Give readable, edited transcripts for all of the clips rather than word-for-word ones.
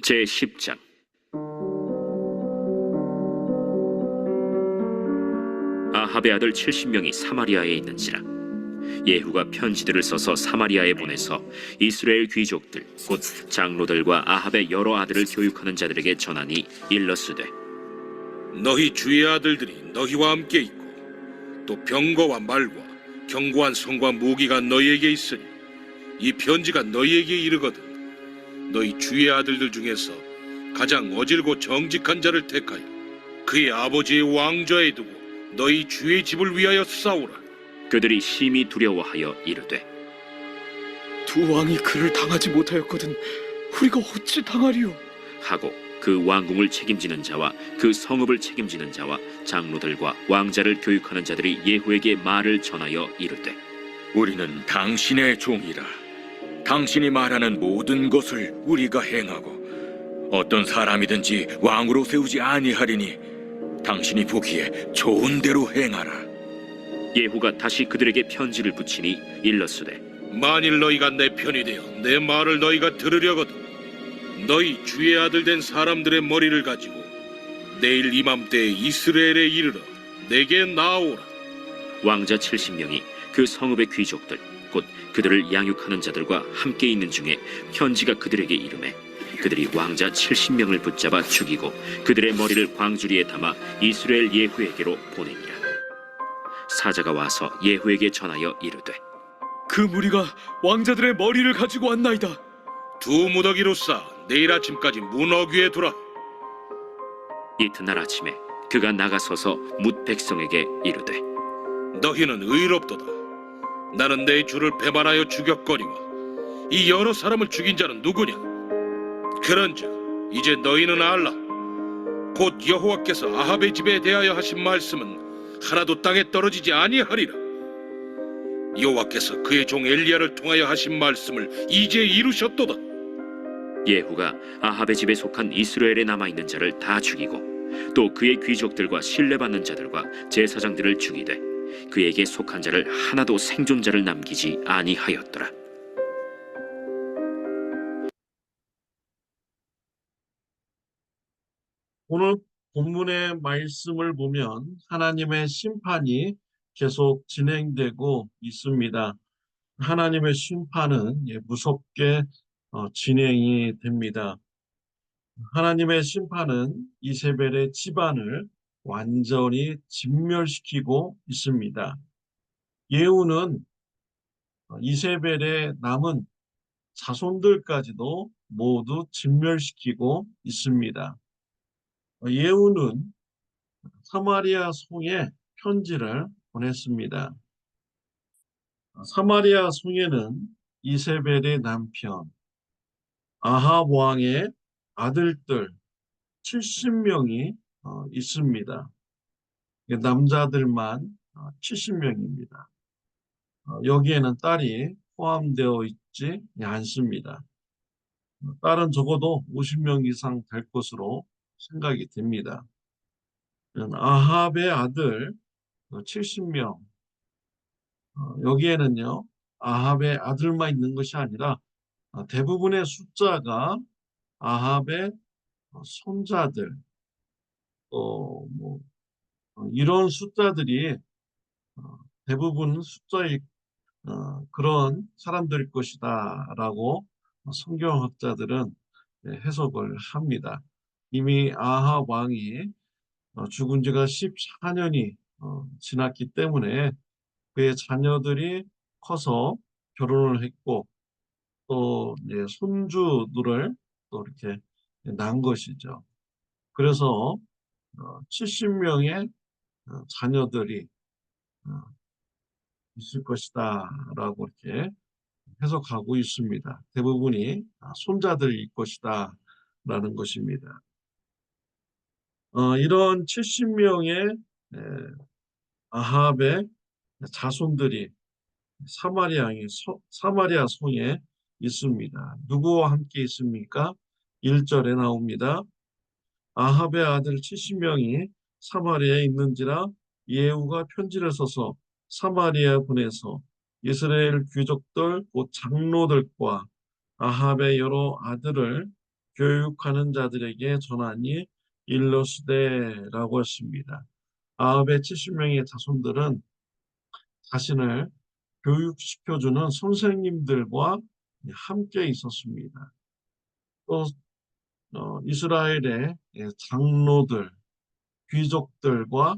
제10장. 아합의 아들 70명이 사마리아에 있는지라 예후가 편지들을 써서 사마리아에 보내서 이스라엘 귀족들 곧 장로들과 아합의 여러 아들을 교육하는 자들에게 전하니 일러스되, 너희 주의 아들들이 너희와 함께 있고 또 병거와 말과 견고한 성과 무기가 너희에게 있으니 이 편지가 너희에게 이르거든 너희 주의 아들들 중에서 가장 어질고 정직한 자를 택하여 그의 아버지의 왕좌에 두고 너희 주의 집을 위하여 싸우라. 그들이 심히 두려워하여 이르되, 두 왕이 그를 당하지 못하였거든 우리가 어찌 당하리요? 하고 그 왕궁을 책임지는 자와 그 성읍을 책임지는 자와 장로들과 왕자를 교육하는 자들이 예후에게 말을 전하여 이르되, 우리는 당신의 종이라. 당신이 말하는 모든 것을 우리가 행하고 어떤 사람이든지 왕으로 세우지 아니하리니 당신이 보기에 좋은 대로 행하라. 예후가 다시 그들에게 편지를 붙이니 일러스되, 만일 너희가 내 편이 되어 내 말을 너희가 들으려거든 너희 주의 아들 된 사람들의 머리를 가지고 내일 이맘때에 이스라엘에 이르러 내게 나오라. 왕자 70명이 그 성읍의 귀족들 곧 그들을 양육하는 자들과 함께 있는 중에 편지가 그들에게 이르매 그들이 왕자 70명을 붙잡아 죽이고 그들의 머리를 광주리에 담아 이스라엘 예후에게로 보내니라. 사자가 와서 예후에게 전하여 이르되, 그 무리가 왕자들의 머리를 가지고 왔나이다. 두 무더기로 쌓아 내일 아침까지 문 어귀에 두라. 이튿날 아침에 그가 나가서서 뭇 백성에게 이르되, 너희는 의롭도다. 나는 내 주를 배반하여 죽였거니와 이 여러 사람을 죽인 자는 누구냐? 그런즉 이제 너희는 알라. 곧 여호와께서 아합의 집에 대하여 하신 말씀은 하나도 땅에 떨어지지 아니하리라. 여호와께서 그의 종 엘리야를 통하여 하신 말씀을 이제 이루셨도다. 예후가 아합의 집에 속한 이스라엘에 남아있는 자를 다 죽이고 또 그의 귀족들과 신뢰받는 자들과 제사장들을 죽이되 그에게 속한 자를 하나도 생존자를 남기지 아니하였더라. 오늘 본문의 말씀을 보면 하나님의 심판이 계속 진행되고 있습니다. 하나님의 심판은 무섭게 진행이 됩니다. 하나님의 심판은 이세벨의 집안을 완전히 진멸시키고 있습니다. 예후는 이세벨의 남은 자손들까지도 모두 진멸시키고 있습니다. 예후는 사마리아 송에 편지를 보냈습니다. 사마리아 송에는 이세벨의 남편 아합 왕의 아들들 70명이 있습니다. 남자들만 70명입니다. 여기에는 딸이 포함되어 있지 않습니다. 딸은 적어도 50명 이상 될 것으로 생각이 됩니다. 아합의 아들 70명, 여기에는요 아합의 아들만 있는 것이 아니라 대부분의 숫자가 아합의 손자들, 이런 숫자들이 대부분 숫자의 그런 사람들일 것이다 라고 성경학자들은 해석을 합니다. 이미 아합 왕이 죽은 지가 14년이 지났기 때문에 그의 자녀들이 커서 결혼을 했고 또 손주들을 또 이렇게 낳은 것이죠. 그래서 70명의 자녀들이 있을 것이다 라고 이렇게 해석하고 있습니다. 대부분이 손자들일 것이다 라는 것입니다. 이런 70명의 아합의 자손들이 사마리아 성에 있습니다. 누구와 함께 있습니까? 1절에 나옵니다. 아합의 아들 70명이 사마리아에 있는지라 예후가 편지를 써서 사마리아에 보내서 이스라엘 귀족들 곧 장로들과 아합의 여러 아들을 교육하는 자들에게 전하니 일러스되라고 했습니다. 아합의 70명의 자손들은 자신을 교육시켜주는 선생님들과 함께 있었습니다. 또 이스라엘의 장로들, 귀족들과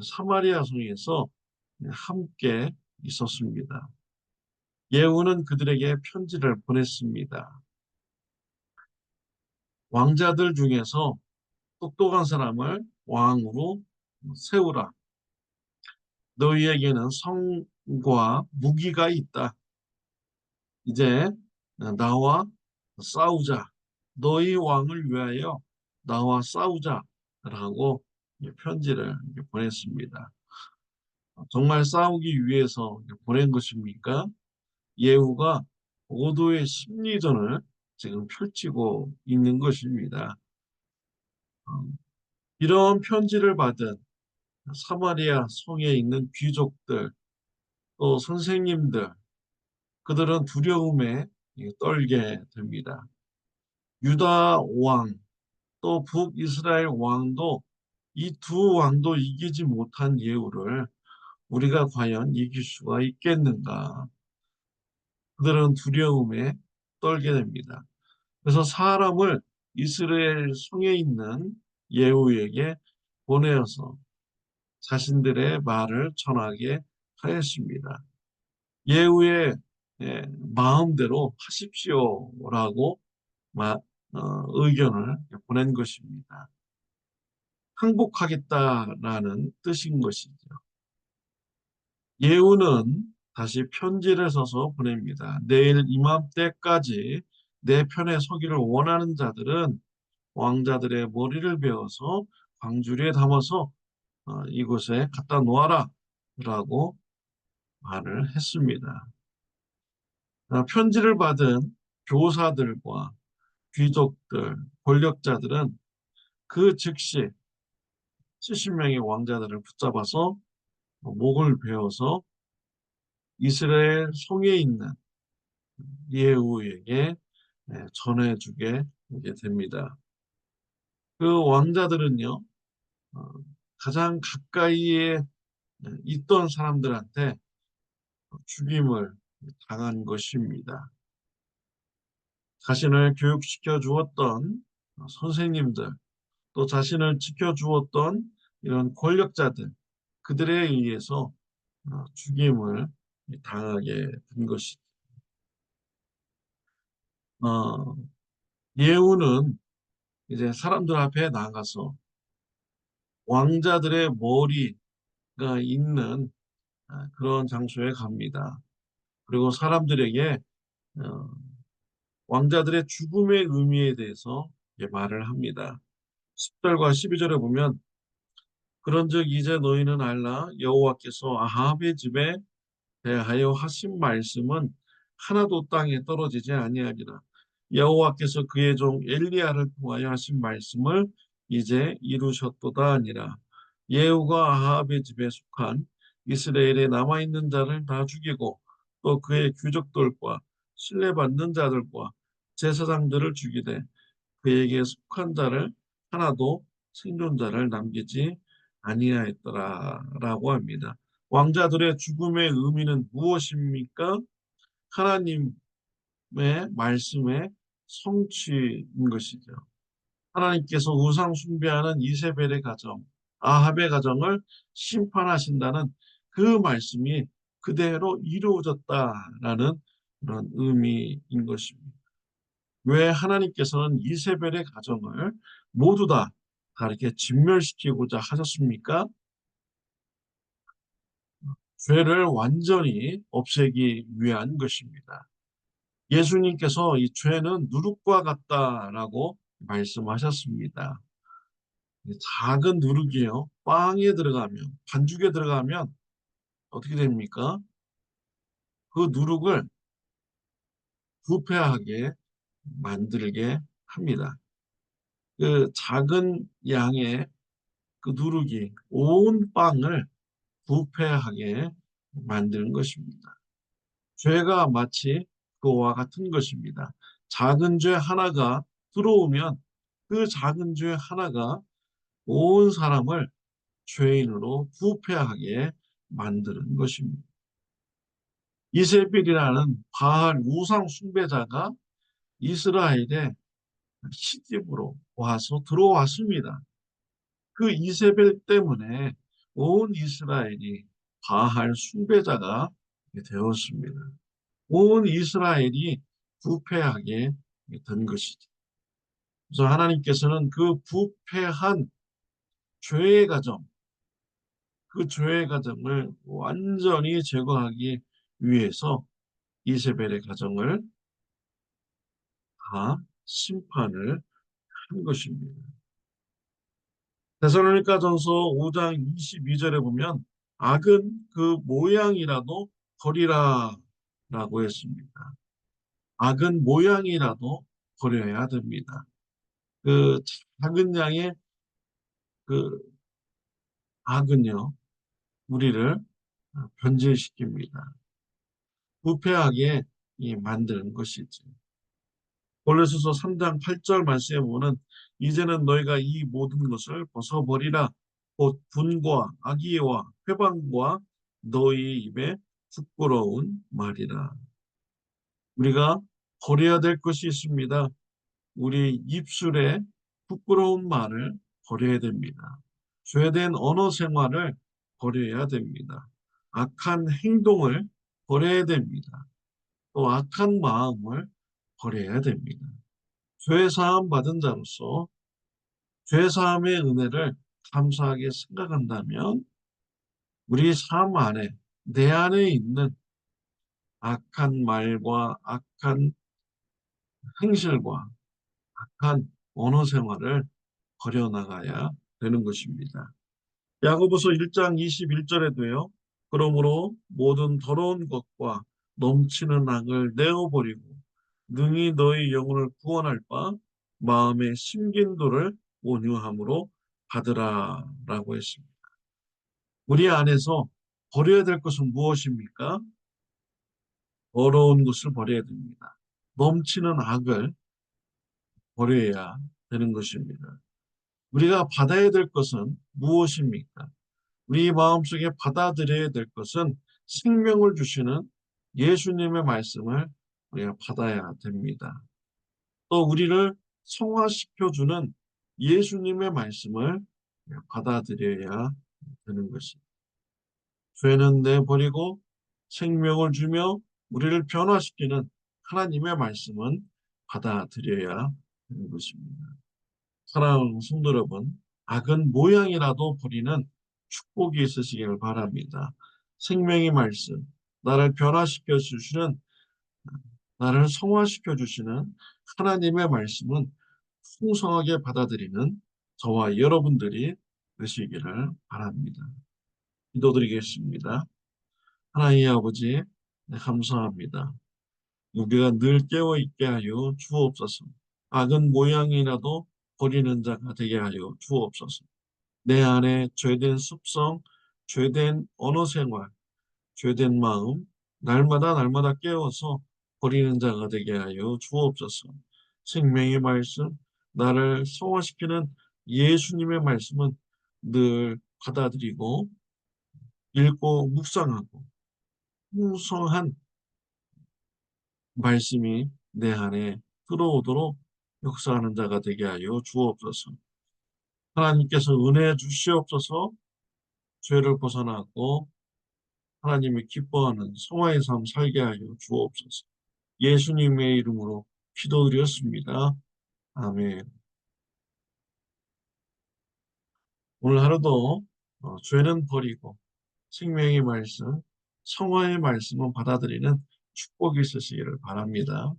사마리아 성에서 함께 있었습니다. 예후는 그들에게 편지를 보냈습니다. 왕자들 중에서 똑똑한 사람을 왕으로 세우라. 너희에게는 성과 무기가 있다. 이제 나와 싸우자. 너희 왕을 위하여 나와 싸우자라고 편지를 보냈습니다. 정말 싸우기 위해서 보낸 것입니까? 예후가 고도의 심리전을 지금 펼치고 있는 것입니다. 이런 편지를 받은 사마리아 성에 있는 귀족들, 또 선생님들, 그들은 두려움에 떨게 됩니다. 유다 왕, 또 북이스라엘 왕도 이 두 왕도 이기지 못한 예후를 우리가 과연 이길 수가 있겠는가? 그들은 두려움에 떨게 됩니다. 그래서 사람을 이스라엘 성에 있는 예후에게 보내어서 자신들의 말을 전하게 하였습니다. 예후의 마음대로 하십시오라고 의견을 보낸 것입니다. 항복하겠다라는 뜻인 것이죠. 예후는 다시 편지를 써서 보냅니다. 내일 이맘때까지 내 편에 서기를 원하는 자들은 왕자들의 머리를 베어서 광주리에 담아서 이곳에 갖다 놓아라 라고 말을 했습니다. 편지를 받은 교사들과 귀족들, 권력자들은 그 즉시 70명의 왕자들을 붙잡아서 목을 베어서 이스라엘 성에 있는 예후에게 전해주게 됩니다. 그 왕자들은요, 가장 가까이에 있던 사람들한테 죽임을 당한 것입니다. 자신을 교육시켜 주었던 선생님들, 또 자신을 지켜주었던 이런 권력자들, 그들에 의해서 죽임을 당하게 된 것이죠. 예후는 이제 사람들 앞에 나가서 왕자들의 머리가 있는 그런 장소에 갑니다. 그리고 사람들에게 어, 왕자들의 죽음의 의미에 대해서 말을 합니다. 10절과 12절에 보면 그런즉 이제 너희는 알라 여호와께서 아합의 집에 대하여 하신 말씀은 하나도 땅에 떨어지지 아니하리라. 여호와께서 그의 종 엘리야를 통하여 하신 말씀을 이제 이루셨도다 아니라. 예후가 아합의 집에 속한 이스라엘에 남아있는 자를 다 죽이고 또 그의 귀족들과 신뢰받는 자들과 제사장들을 죽이되 그에게 속한 자를 하나도 생존자를 남기지 아니하였더라라고 합니다. 왕자들의 죽음의 의미는 무엇입니까? 하나님의 말씀의 성취인 것이죠. 하나님께서 우상 숭배하는 이세벨의 가정, 아합의 가정을 심판하신다는 그 말씀이 그대로 이루어졌다라는 그런 의미인 것입니다. 왜 하나님께서는 이세벨의 가정을 모두 다 이렇게 진멸시키고자 하셨습니까? 죄를 완전히 없애기 위한 것입니다. 예수님께서 이 죄는 누룩과 같다라고 말씀하셨습니다. 작은 누룩이요, 빵에 들어가면, 반죽에 들어가면 어떻게 됩니까? 그 누룩을 부패하게 만들게 합니다. 그 작은 양의 그 누룩이 온 빵을 부패하게 만드는 것입니다. 죄가 마치 그와 같은 것입니다. 작은 죄 하나가 들어오면 그 작은 죄 하나가 온 사람을 죄인으로 부패하게 만드는 것입니다. 이세벨이라는 바알 우상 숭배자가 이스라엘에 시집으로 와서 들어왔습니다. 그 이세벨 때문에 온 이스라엘이 바알 숭배자가 되었습니다. 온 이스라엘이 부패하게 된 것이죠. 그래서 하나님께서는 그 부패한 죄의 가정, 그 죄의 가정을 완전히 제거하기 위해서 이세벨의 가정을 다 심판을 한 것입니다. 데살로니가전서 5장 22절에 보면 악은 그 모양이라도 버리라 라고 했습니다. 악은 모양이라도 버려야 됩니다. 그 작은 양의 그 악은요, 우리를 변질시킵니다. 부패하게 만드는 것이지. 골로새서 3장 8절 말씀에 보면 이제는 너희가 이 모든 것을 벗어버리라. 곧 분과 악의와 회방과 너희 입에 부끄러운 말이라. 우리가 버려야 될 것이 있습니다. 우리 입술에 부끄러운 말을 버려야 됩니다. 죄된 언어 생활을 버려야 됩니다. 악한 행동을 버려야 됩니다. 또 악한 마음을 버려야 됩니다. 죄 사함 받은 자로서 죄 사함의 은혜를 감사하게 생각한다면 우리 삶 안에 내 안에 있는 악한 말과 악한 행실과 악한 언어 생활을 버려나가야 되는 것입니다. 야고보서 1장 21절에도요. 그러므로 모든 더러운 것과 넘치는 악을 내어버리고 능히 너희 영혼을 구원할 바 마음의 심긴도를 온유함으로 받으라 라고 했습니다. 우리 안에서 버려야 될 것은 무엇입니까? 더러운 것을 버려야 됩니다. 넘치는 악을 버려야 되는 것입니다. 우리가 받아야 될 것은 무엇입니까? 우리 마음속에 받아들여야 될 것은 생명을 주시는 예수님의 말씀을 우리가 받아야 됩니다. 또 우리를 성화시켜주는 예수님의 말씀을 받아들여야 되는 것입니다. 죄는 내버리고 생명을 주며 우리를 변화시키는 하나님의 말씀은 받아들여야 되는 것입니다. 사랑하는 성도 여러분, 악은 모양이라도 버리는 축복이 있으시기를 바랍니다. 생명의 말씀, 나를 변화시켜 주시는, 나를 성화시켜 주시는 하나님의 말씀은 풍성하게 받아들이는 저와 여러분들이 되시기를 바랍니다. 기도드리겠습니다. 하나님 아버지, 네, 감사합니다. 우리가 늘 깨어있게 하여 주옵소서. 악은 모양이라도 버리는 자가 되게 하여 주옵소서. 내 안에 죄된 습성, 죄된 언어 생활, 죄된 마음, 날마다 깨워서 버리는 자가 되게 하여 주옵소서. 생명의 말씀, 나를 성화시키는 예수님의 말씀은 늘 받아들이고 읽고 묵상하고 풍성한 말씀이 내 안에 들어오도록 역사하는 자가 되게 하여 주옵소서. 하나님께서 은혜 주시옵소서. 죄를 벗어나고 하나님이 기뻐하는 성화의 삶 살게 하여 주옵소서. 예수님의 이름으로 기도드렸습니다. 아멘. 오늘 하루도 죄는 버리고 생명의 말씀, 성화의 말씀을 받아들이는 축복이 있으시기를 바랍니다.